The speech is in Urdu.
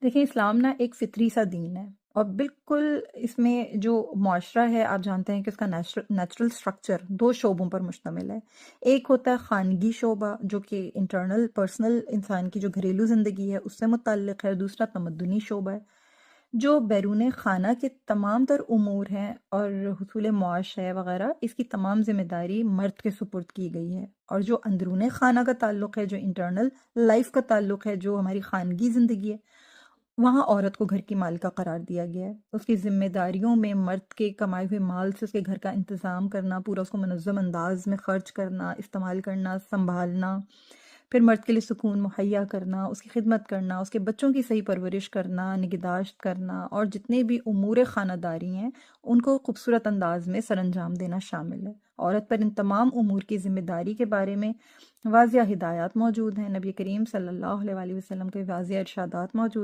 دیکھیں اسلام نا ایک فطری سا دین ہے، اور بالکل اس میں جو معاشرہ ہے آپ جانتے ہیں کہ اس کا نیچرل سٹرکچر دو شعبوں پر مشتمل ہے۔ ایک ہوتا ہے خانگی شعبہ جو کہ انٹرنل پرسنل انسان کی جو گھریلو زندگی ہے اس سے متعلق ہے، دوسرا تمدنی شعبہ ہے جو بیرون خانہ کے تمام تر امور ہیں اور حصول معاش ہے وغیرہ، اس کی تمام ذمہ داری مرد کے سپرد کی گئی ہے۔ اور جو اندرون خانہ کا تعلق ہے، جو انٹرنل لائف کا تعلق ہے، جو ہماری خانگی زندگی ہے، وہاں عورت کو گھر کی مالکہ قرار دیا گیا ہے۔ اس کی ذمہ داریوں میں مرد کے کمائے ہوئے مال سے اس کے گھر کا انتظام کرنا، پورا اس کو منظم انداز میں خرچ کرنا، استعمال کرنا، سنبھالنا، پھر مرد کے لیے سکون مہیا کرنا، اس کی خدمت کرنا، اس کے بچوں کی صحیح پرورش کرنا، نگہداشت کرنا، اور جتنے بھی امور خانہ داری ہیں ان کو خوبصورت انداز میں سر انجام دینا شامل ہے۔ عورت پر ان تمام امور کی ذمہ داری کے بارے میں واضح ہدایات موجود ہیں، نبی کریم صلی اللہ علیہ وآلہ وسلم کے واضح ارشادات موجود